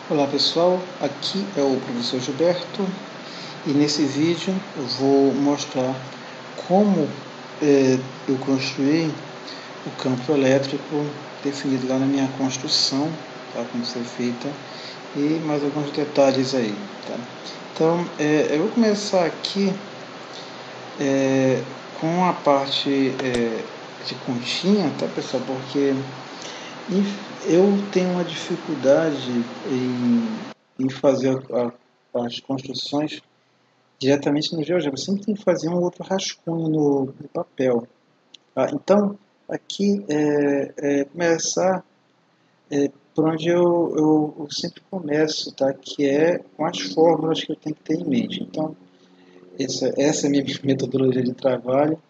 Olá pessoal, aqui é o professor Gilberto e nesse vídeo eu vou mostrar como eu construí o campo elétrico definido lá na minha construção, tá, como ser feita, e mais alguns detalhes aí. Tá? Então eu vou começar aqui com a parte de continha, tá pessoal, porque eu tenho uma dificuldade em fazer as construções diretamente no GeoGebra. Eu sempre tem que fazer um outro rascunho no papel. Tá? Então, aqui começar por onde eu sempre começo, tá? Que é com as fórmulas que eu tenho que ter em mente. Então, essa é a minha metodologia de trabalho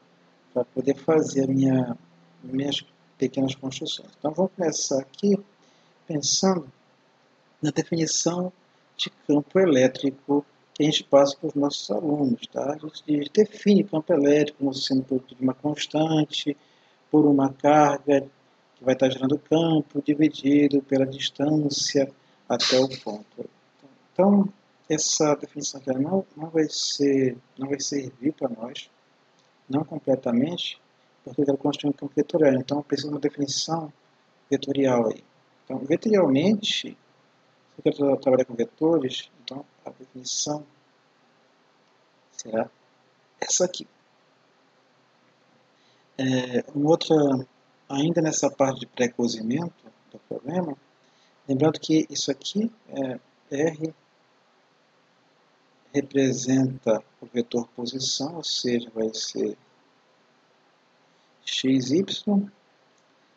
para poder fazer minhas pequenas construções. Então, vamos começar aqui pensando na definição de campo elétrico que a gente passa para os nossos alunos. Tá? A gente define campo elétrico como sendo produto de uma constante, por uma carga que vai estar gerando campo, dividido pela distância até o ponto. Então, essa definição aqui não vai servir para nós, não completamente, porque eu quero construir um campo vetorial. Então, eu preciso de uma definição vetorial aí. Então, vetorialmente, se eu quero trabalhar com vetores, então a definição será essa aqui. Ainda nessa parte de pré-cozimento do problema, lembrando que isso aqui R representa o vetor posição, ou seja, vai ser xy,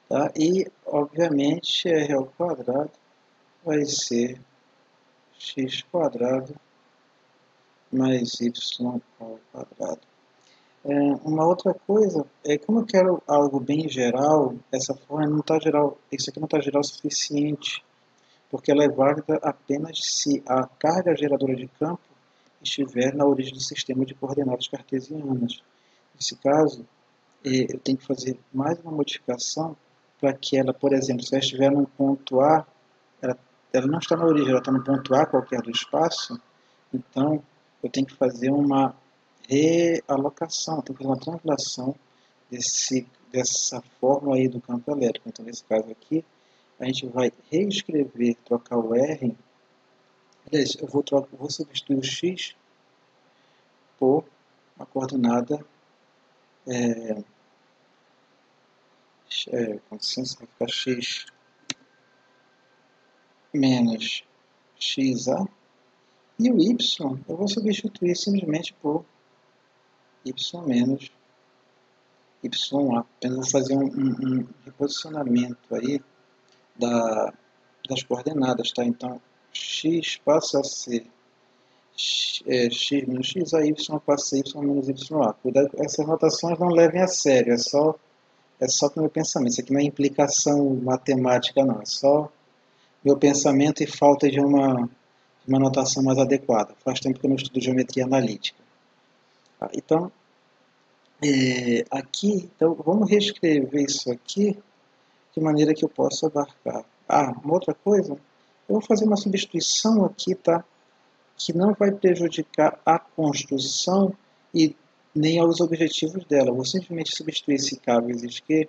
tá? E obviamente R ao quadrado vai ser x quadrado mais y ao quadrado. Uma outra coisa é como eu quero algo bem geral, essa forma não está geral, isso aqui não está geral o suficiente, porque ela é válida apenas se a carga geradora de campo estiver na origem do sistema de coordenadas cartesianas. Nesse caso, eu tenho que fazer mais uma modificação para que ela, por exemplo, se ela estiver no ponto A, ela não está na origem, ela está no ponto A qualquer do espaço, então eu tenho que fazer uma realocação, tenho que fazer uma translação dessa fórmula aí do campo elétrico. Então, nesse caso aqui, a gente vai reescrever, trocar o R, aliás, eu vou substituir o X por a coordenada com licença, vai ficar X menos XA, e o Y eu vou substituir simplesmente por Y menos YA. Apenas vou fazer um reposicionamento aí das coordenadas, tá? Então, X passa a ser X menos XA, Y passa a ser Y menos YA. Cuidado, essas notações não levem a sério, é só para o meu pensamento. Isso aqui não é implicação matemática, não. É só meu pensamento e falta de uma notação mais adequada. Faz tempo que eu não estudo geometria analítica. Tá? Então, então, vamos reescrever isso aqui de maneira que eu possa abarcar. Uma outra coisa, eu vou fazer uma substituição aqui, tá? Que não vai prejudicar a construção e nem aos objetivos dela. Eu vou simplesmente substituir esse K vezes Q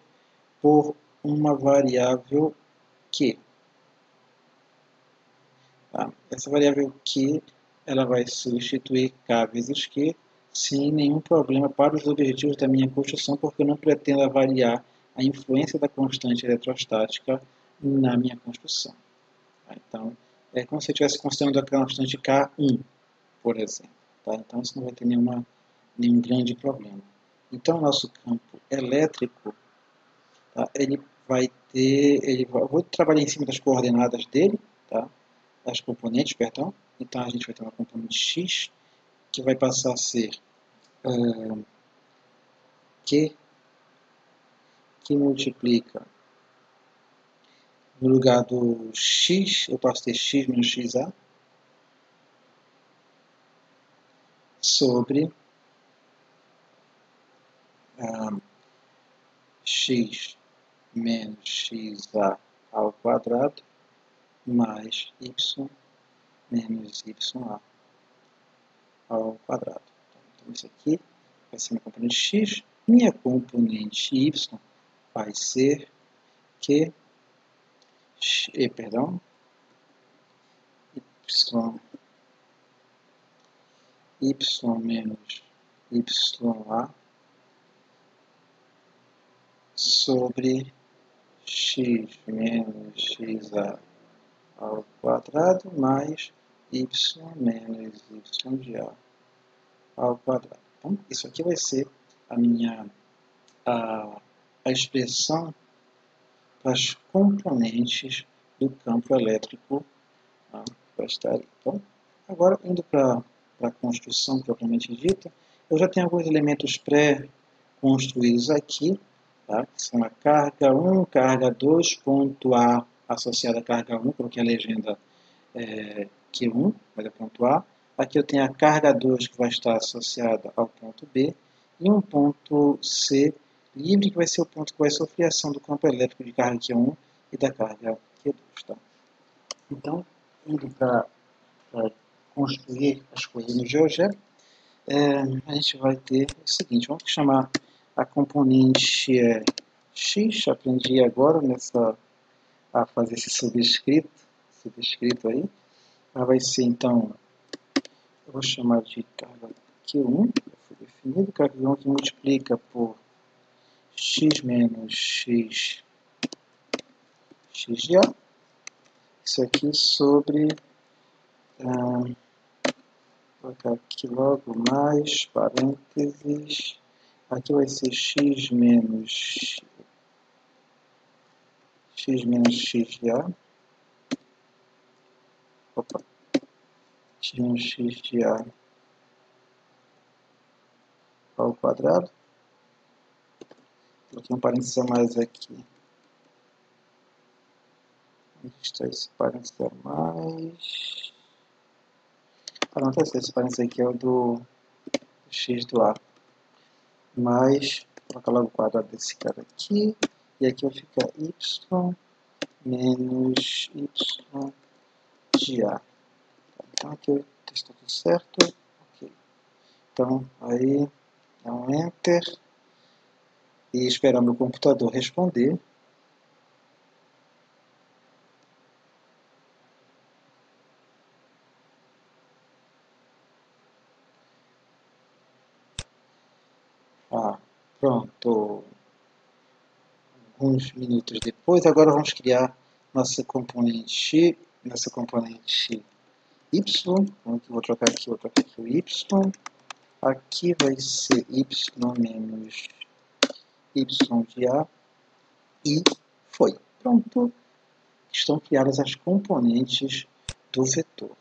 por uma variável Q. Tá? Essa variável Q ela vai substituir K vezes Q sem nenhum problema para os objetivos da minha construção, porque eu não pretendo avaliar a influência da constante eletrostática na minha construção. Tá? Então, é como se eu estivesse considerando a constante K1, por exemplo. Tá? Então, isso não vai ter nenhum grande problema. Então, o nosso campo elétrico, tá? Eu vou trabalhar em cima das coordenadas dele, tá? Das componentes, perdão. Então, a gente vai ter uma componente x, que vai passar a ser Q, que multiplica, no lugar do x, eu passo a ter x menos xa, sobre x menos xa ao quadrado, mais y menos ya ao quadrado. Então, isso aqui vai ser minha componente x. Minha componente y vai ser que y menos ya sobre x menos xa ao quadrado mais y menos ya ao quadrado. Então, isso aqui vai ser a expressão para as componentes do campo elétrico, tá? Vai estar aí. Então, agora, indo para a construção propriamente dita, eu já tenho alguns elementos pré-construídos aqui, tá? Que são a carga 1, carga 2, ponto A associada à carga 1, coloquei a legenda Q1, mas é ponto A. Aqui eu tenho a carga 2 que vai estar associada ao ponto B, e um ponto C livre, que vai ser o ponto que vai sofrer a ação do campo elétrico de carga Q1 e da carga Q2. Tá? Então, indo para construir as coisas no GeoGebra, a gente vai ter o seguinte, vamos chamar a componente x, aprendi agora a fazer esse subscrito aí. Ela vai ser, então, eu vou chamar de carga Q1, que foi definido, carga Q1 que multiplica por x menos xya, isso aqui sobre, vou colocar aqui logo mais, parênteses, aqui vai ser x menos xya, x menos xya ao quadrado, coloquei um parênteses a mais aqui. Onde está esse parênteses a mais? Não está certo, esse parênteses aqui é o do x do A. Mais, vou colocar logo o quadrado desse cara aqui. E aqui vai ficar y menos ya. Então aqui está tudo certo. Okay. Então aí, dá um Enter. E esperar meu computador responder. Pronto. Alguns minutos depois, agora vamos criar nossa componente y. Então, vou trocar aqui o y. Aqui vai ser y menos ya. E foi. Pronto. Estão criadas as componentes do vetor.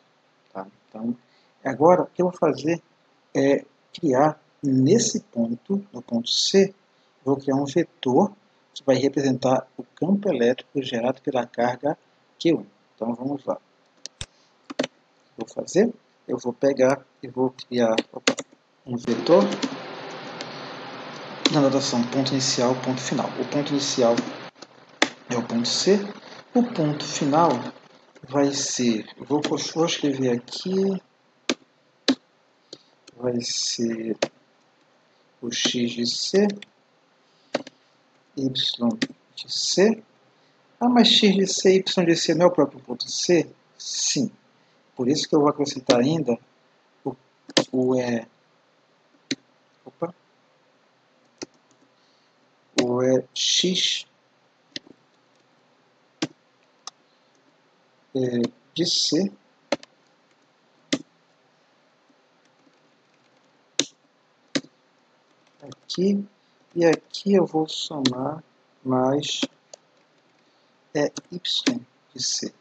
Tá? Então, agora o que eu vou fazer é criar nesse ponto, no ponto C, vou criar um vetor que vai representar o campo elétrico gerado pela carga Q1. Então vamos lá. Vou fazer, eu vou pegar e vou criar um vetor na notação ponto inicial, ponto final. O ponto inicial é o ponto C, o ponto final vai ser, vou escrever aqui, vai ser o x de C, y de C. Mas x de C e y de C não é o próprio ponto C? Sim. Por isso que eu vou acrescentar ainda o x de C aqui, e aqui eu vou somar mais y de C.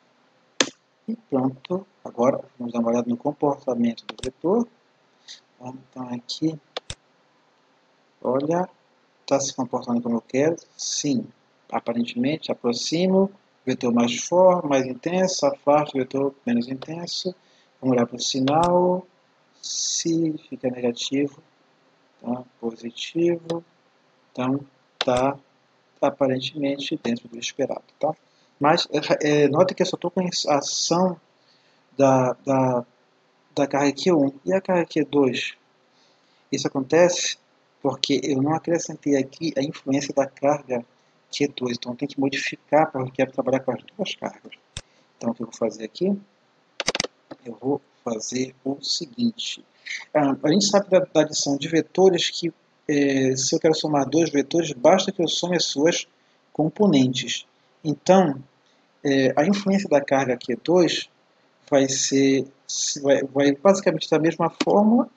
E pronto. Agora vamos dar uma olhada no comportamento do vetor. Então aqui, olha, está se comportando como eu quero? Sim. Aparentemente, aproximo, vetor mais forte, mais intenso, afasto, vetor menos intenso. Vamos olhar para o sinal. Se fica negativo, tá? Positivo. Então, está aparentemente dentro do esperado, tá? Mas nota que eu só estou com a ação da carga Q1 e a carga Q2. Isso acontece porque eu não acrescentei aqui a influência da carga Q2, então tem que modificar porque eu quero trabalhar com as duas cargas. Então o que eu vou fazer aqui? Eu vou fazer o seguinte. A gente sabe da adição de vetores que se eu quero somar dois vetores, basta que eu some as suas componentes. Então, a influência da carga Q2 vai basicamente da mesma fórmula,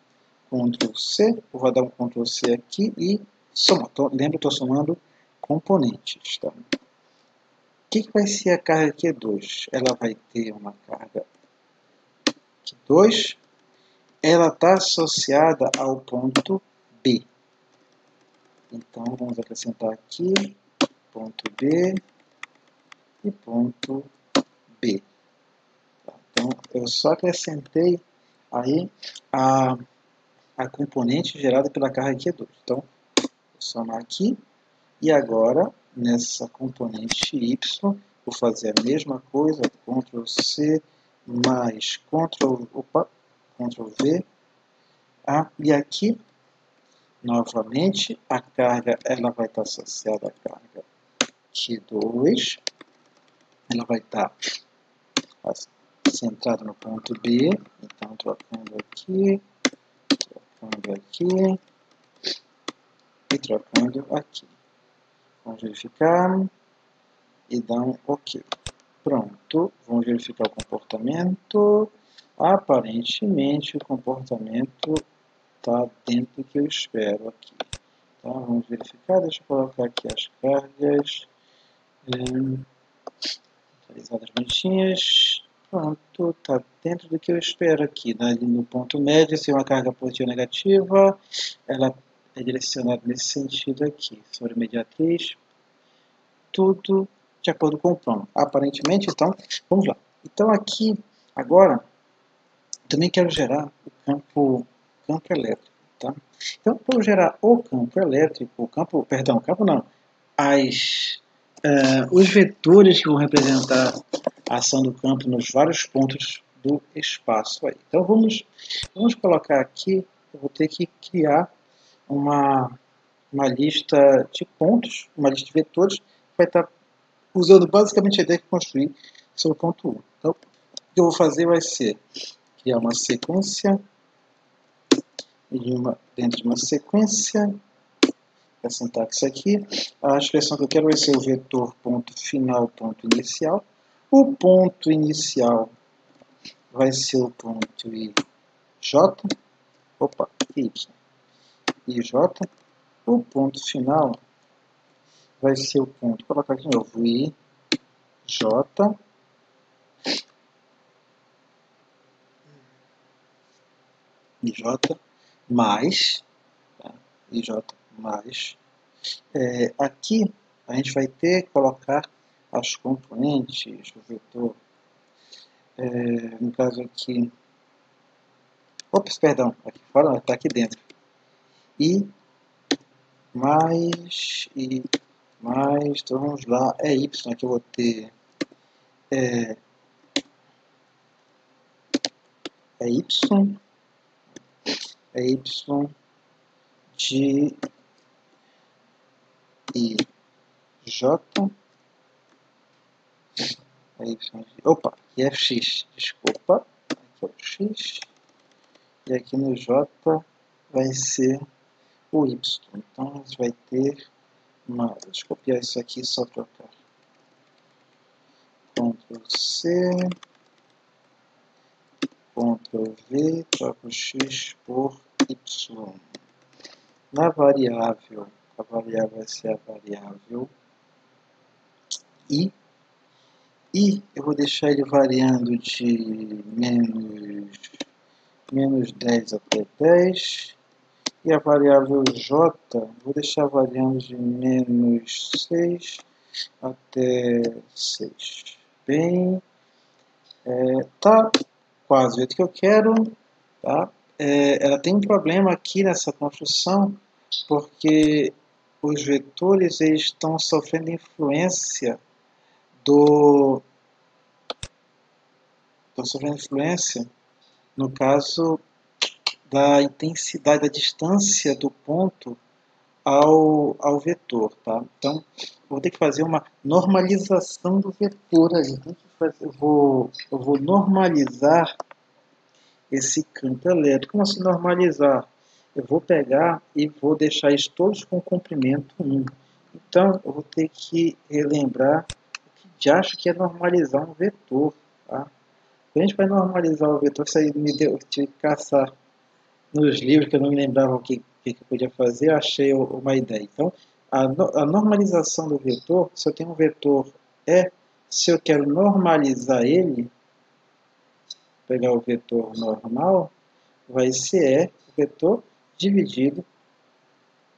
Ctrl C, eu vou dar um Ctrl C aqui e somar. Lembra que estou somando componentes. Tá? O que vai ser a carga Q2? Ela vai ter uma carga Q2, ela está associada ao ponto B. Então, vamos acrescentar aqui ponto B e ponto B. Então, eu só acrescentei aí a componente gerada pela carga Q2. Então, vou somar aqui e agora, nessa componente Y, vou fazer a mesma coisa, Ctrl C mais Ctrl V. E aqui, novamente, a carga ela vai estar associada à carga Q2. Ela vai estar centrada no ponto B. Então, trocando aqui e trocando aqui. Vamos verificar e dar um OK. Pronto, vamos verificar o comportamento. Aparentemente, o comportamento está dentro do que eu espero aqui. Então, vamos verificar. Deixa eu colocar aqui as cargas. Atualizadas bonitinhas. Pronto, está dentro do que eu espero aqui. Ali no ponto médio, se uma carga positiva ou negativa, ela é direcionada nesse sentido aqui. Sobre mediatriz, tudo de acordo com o plano. Aparentemente, então, vamos lá. Então, aqui, agora, também quero gerar o campo elétrico. Tá? Então, para eu gerar o campo elétrico, os vetores que vão representar a ação do campo nos vários pontos do espaço. Aí. Então, vamos colocar aqui, eu vou ter que criar uma lista de pontos, uma lista de vetores, que vai estar usando basicamente a ideia de construir seu ponto 1. Então, o que eu vou fazer vai ser criar uma sequência, dentro de uma sequência, a sintaxe aqui, a expressão que eu quero vai ser o vetor ponto final, ponto inicial. O ponto inicial vai ser o ponto IJ, IJ. O ponto final vai ser o ponto, vou colocar aqui de novo, IJ, mais, tá? IJ mais. Aqui a gente vai ter que colocar as componentes do vetor. No caso aqui, aqui fora está aqui dentro. E mais, então vamos lá, Y que eu vou ter, Y de IJ, aqui é X, desculpa, aqui é o X, e aqui no J vai ser o Y. Então, a gente vai ter deixa eu copiar isso aqui só trocar. Ctrl C, Ctrl V, troco X por Y. Na variável, a variável vai ser a variável I. E eu vou deixar ele variando de menos 10 até 10. E a variável J, vou deixar variando de menos 6 até 6. Bem, tá quase o jeito que eu quero. Tá? Ela tem um problema aqui nessa construção, porque os vetores eles estão sofrendo influência Estou sofrendo influência, no caso da intensidade, da distância do ponto ao vetor, tá? Então, vou ter que fazer uma normalização do vetor ali. Eu vou normalizar esse campo elétrico. Como assim normalizar? Eu vou pegar e vou deixar eles todos com comprimento 1. Então, eu vou ter que relembrar o que já acho que é normalizar um vetor, tá? A gente vai normalizar o vetor, isso aí me deu, eu tive que caçar nos livros que eu não me lembrava o que eu podia fazer, eu achei uma ideia. Então, a normalização do vetor, se eu tenho um vetor E, se eu quero normalizar ele, pegar o vetor normal, vai ser E, o vetor dividido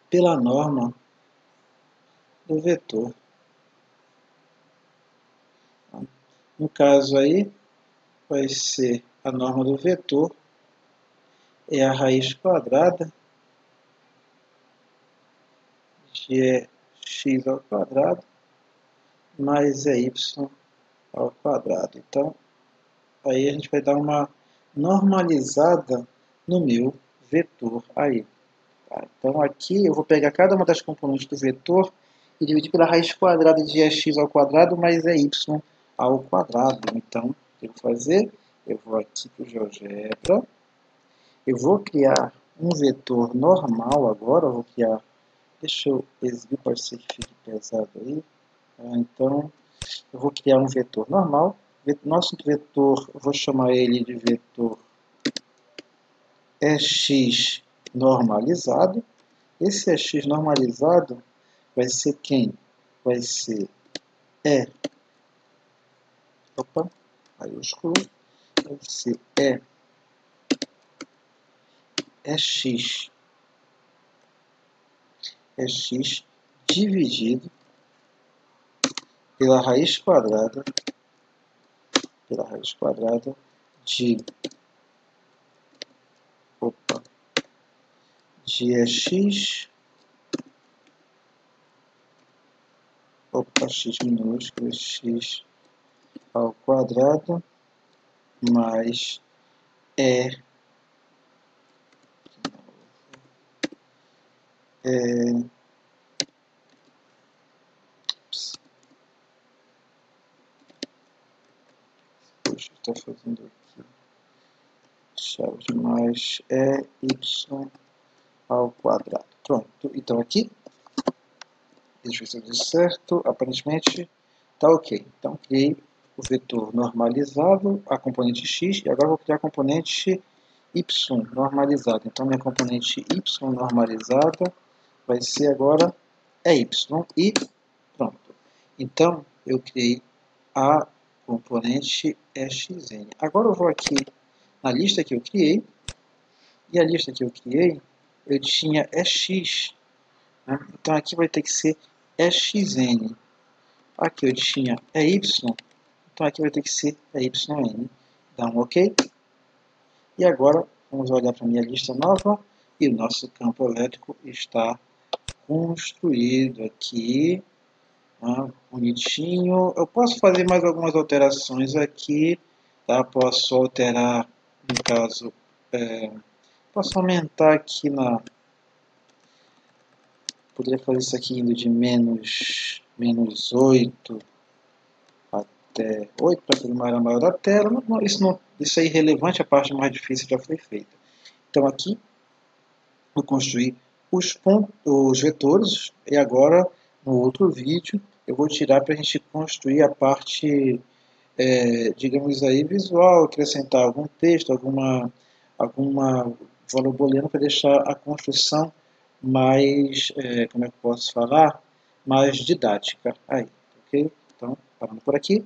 pela norma do vetor. No caso aí, vai ser a norma do vetor, é a raiz quadrada de x ao quadrado mais y ao quadrado. Então, aí a gente vai dar uma normalizada no meu vetor aí. Tá? Então, aqui eu vou pegar cada uma das componentes do vetor e dividir pela raiz quadrada de x ao quadrado mais y ao quadrado. Então, o que eu vou fazer? Eu vou aqui para o GeoGebra. Eu vou criar um vetor normal agora. Eu vou criar... Deixa eu exibir, pode ser que fique pesado aí. Então, eu vou criar um vetor normal. Nosso vetor, eu vou chamar ele de vetor EX normalizado. Esse EX normalizado vai ser quem? Vai ser E. Opa, maiúsculo. Vai ser EX. EX dividido pela raiz quadrada de EX, x minúsculo, x ao quadrado mais Poxa, está fazendo aqui chave mais y ao quadrado. Pronto, então aqui, deixa eu ver se eu deu certo, aparentemente está ok. Então criei o vetor normalizado, a componente x, e agora vou criar a componente y normalizada. Então minha componente y normalizada vai ser agora y, e pronto. Então eu criei a componente xn. Agora eu vou aqui na lista que eu criei, e a lista que eu criei, eu tinha x, né? Então aqui vai ter que ser xn. Aqui eu tinha y, então aqui vai ter que ser yn. Dá um ok. E agora vamos olhar para a minha lista nova, e o nosso campo elétrico está construído aqui. Bonitinho. Eu posso fazer mais algumas alterações aqui, tá? Posso alterar, no caso, posso aumentar aqui poderia fazer isso aqui indo de menos 8 até 8 para ter uma área maior da tela. Isso é irrelevante, a parte mais difícil já foi feita. Então aqui eu construí os vetores, e agora no outro vídeo eu vou tirar para a gente construir a parte, digamos aí, visual, acrescentar algum texto, alguma valor booleano para deixar a construção mais, como é que eu posso falar, mais didática. Aí, ok? Então, parando por aqui.